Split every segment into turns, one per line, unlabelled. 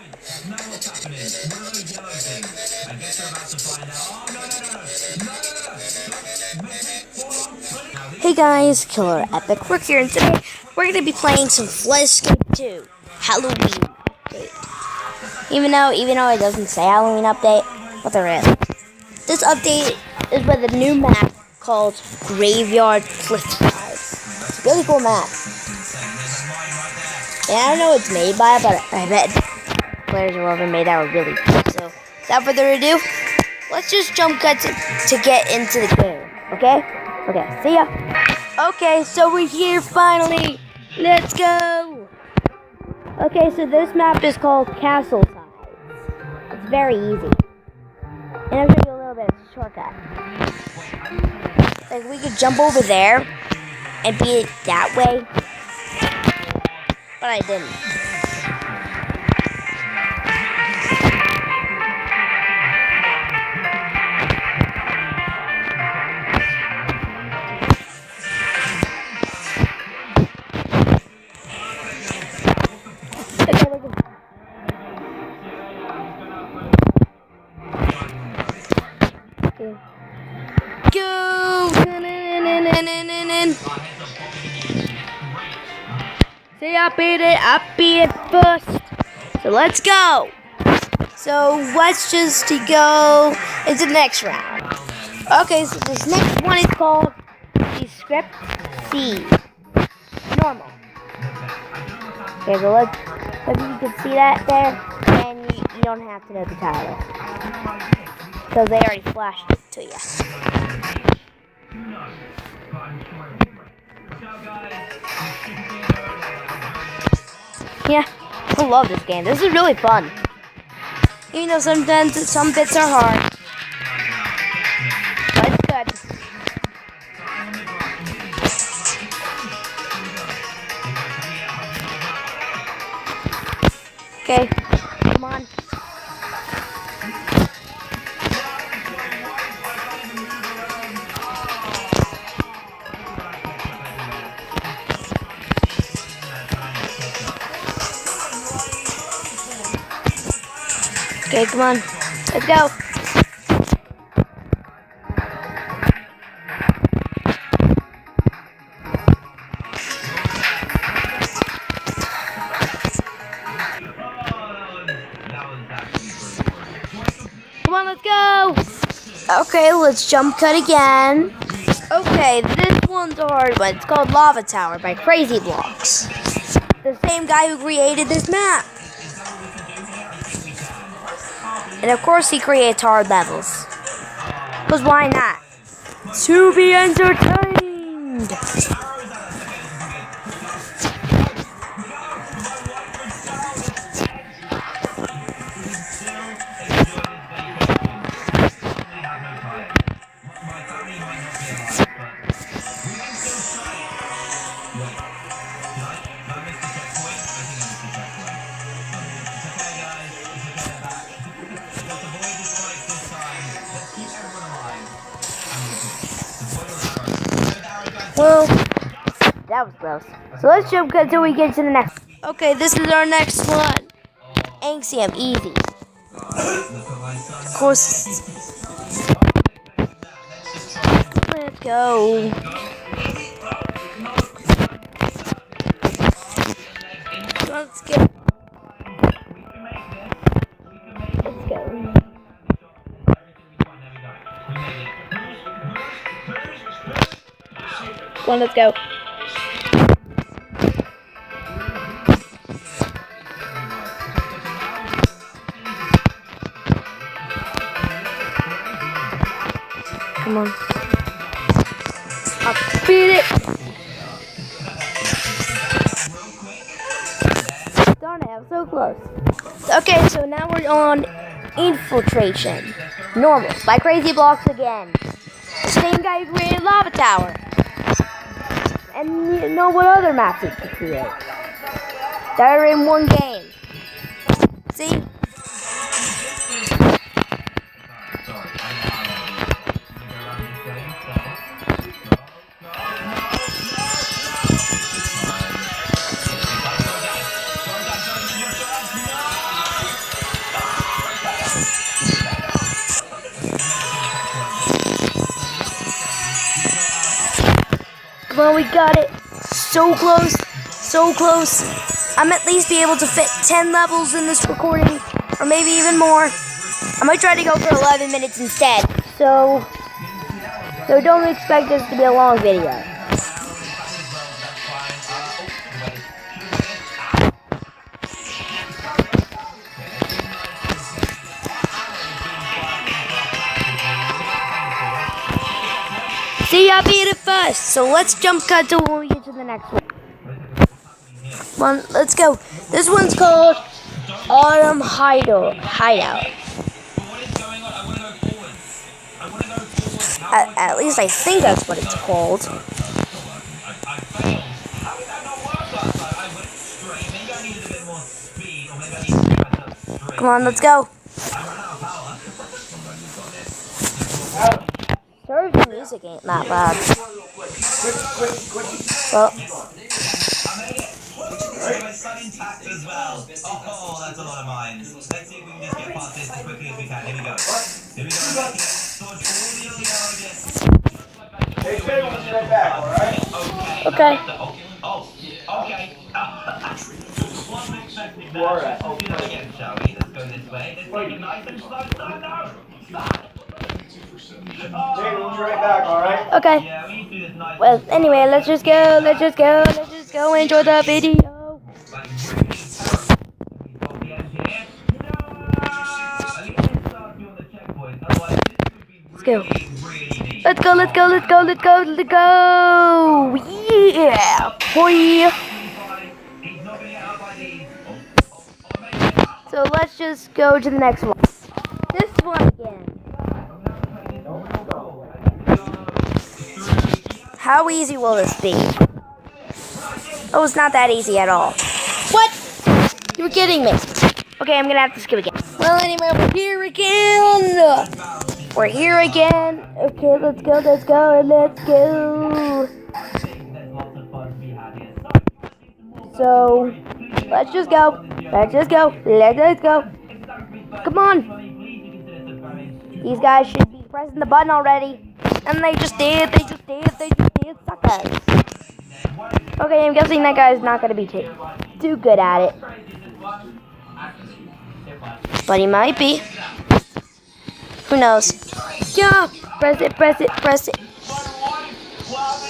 Hey guys, Killer Epic Rick here, and today we're going to be playing some Escape 2 Halloween update. Even though it doesn't say Halloween update, but there is. This update is with a new map called Graveyard Cliffside. It's a really cool map. And I don't know what it's made by, but I bet players whoever made that were really good. So, without further ado, let's just jump cut to get into the game, okay? Okay, see ya. Okay, so we're here finally. Let's go. Okay, so this map is called Castle Sides. It's very easy. And I'll show you a little bit of a shortcut. Like, we could jump over there and beat it that way. But I didn't. Go! See, I beat it first. So let's go. So let's just go into the next round. Okay, so this next one is called the Script C. Normal. Okay, so let's, if you can see that there, and you don't have to know the title. Because they already flashed it to you. Yeah, I love this game. This is really fun. Even though sometimes some bits are hard. But it's good. Okay, come on. Okay, come on. Let's go. Come on, let's go. Okay, let's jump cut again. Okay, this one's a hard one. It's called Lava Tower by Crazy Blocks. The same guy who created this map. And of course he creates hard levels. Because why not? To be entertained! Well, that was gross. So let's jump cut until we get to the next. Okay, this is our next one. Axiom, easy. Of course. Let's go. Let's go. Let's go. One, let's go. Come on. I'll beat it. Darn it, I'm so close. Okay, so now we're on Infiltration. Normal, by Crazy Blocks again. The same guy who created Lava Tower. And you know what other maps he could create. That are in one game. See? Come on, we got it. So close. So close. I might at least be able to fit 10 levels in this recording. Or maybe even more. I might try to go for 11 minutes instead. So don't expect this to be a long video. See, I beat it first. So let's jump cut to when we get to the next one. Come on, let's go. This one's called Autumn Hideout. At least I think that's what it's called. Come on, let's go. Sorry if the music ain't that bad. Well.
Oh, that's a lot of mines. Let's see if we can just get past this as quickly as we can. Here we go. Hey, Jay, we'll be right back, alright?
Okay.
Okay. Wasn't expecting that. Oh, do that again, shall we? Let's go this way. Let's take it nice and slow. No!
Jay, we'll be right back, alright?
Okay.
Yeah, we need to do this nice.
Well, anyway, let's just go. Enjoy the video. Let's go. Yeah, boy. So let's just go to the next one. This one again. How easy will this be? Oh, it's not that easy at all. What? You're kidding me. Okay, I'm gonna have to skip again. Well, anyway, we're here again. Okay, let's go. So, let's just go. Come on. These guys should be pressing the button already. And they just did. Suckers. Okay, I'm guessing that guy's not gonna be too good at it. But he might be. Who knows? Yeah, press it.
What happened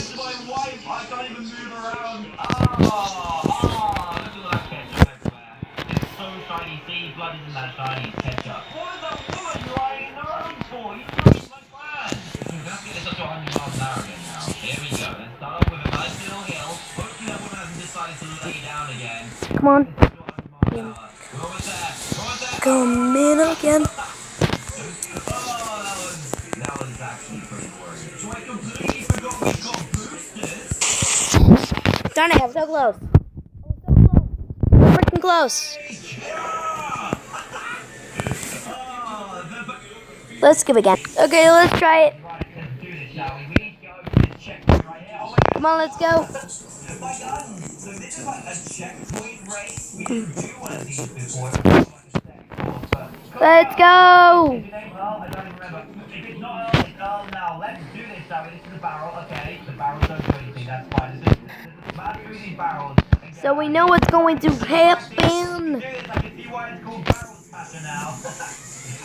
to my wife? I can't even move around. Look at that ketchup everywhere. It's so shiny. See, blood isn't that shiny. It's ketchup. What is that woman lying in the road for? You ruined my plan. Let's get this up to 100 miles an hour again now. Here we go. Let's start off with a nice little hill. Hopefully that woman hasn't decided to lay down again.
Come on.
What was that?
Come in again.
That was actually pretty worrying. So I completely forgot we got boosters.
Darn it, I'm so close. Freaking close. Let's skip again. Okay, let's try it.
Right, let's do this, shall we? We need to go over this checkpoint right here. Oh, wait.
Come on, let's go.
My God. So this is like a checkpoint race. We didn't do one of these before.
Let's go.
Well, I don't even remember. If it's not Earl now, let's do this, shall we? This is the barrel, okay? The barrels don't do anything, that's fine. Let's smash through these barrels.
So we know what's going to happen.
Do this, I can see why it's called barrel smasher now.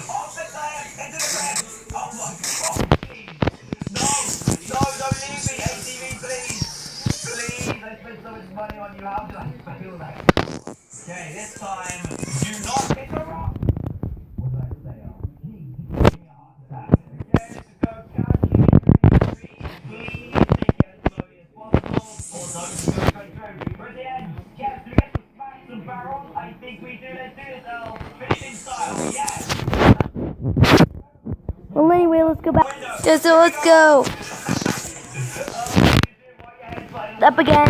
Off the tire, into the red. Oh my God, please. No, don't leave me, ATV, please. Please, I spent so much money on you. How did I fail that? Okay, this time, do not hit the rock. What did I say? Please, give me a heart attack. Okay, let's go. Count 3. Please take it as slowly as possible. Or don't go straight through. We're at the end. Yes, we get to smash some barrels. I think we do. Let's do this, Earl. Finishing style. Yes.
Well, anyway, let's go back. So let's go. Up again.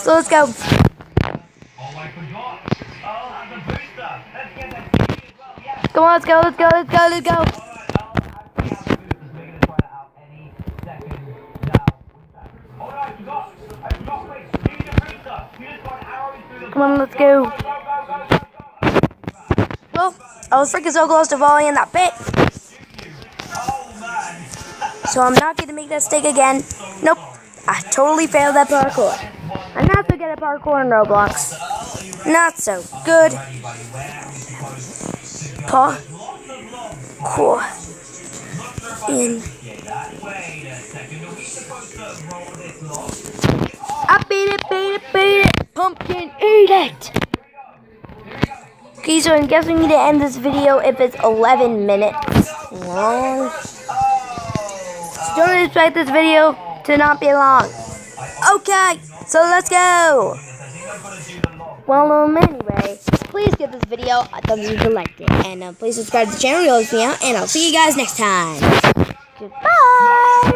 So let's go.
Oh, I forgot. Oh, I'm the booster. Let's get that TV as well. Yes.
Come on, let's go.
Alright, Earl, actually have the boosters. We're going to try that out any second now. Oh, no, I forgot. Wait. Use your booster. You just got arrows through the...
Come on, let's go.
Go.
Well, I was freaking so close to falling in that pit.
Oh, man.
So I'm not going to make that mistake again. Nope. I totally failed that parkour. I'm not so good at parkour in Roblox. Not so good. Parkour. I beat it. Pumpkin, eat it. Okay, so I'm guessing we need to end this video if it's 11 minutes long. So don't expect this video to not be long. Okay, so let's go. Well, anyway, please give this video a thumbs up if you liked it. And please subscribe to the channel to help me out. And I'll see you guys next time. Goodbye.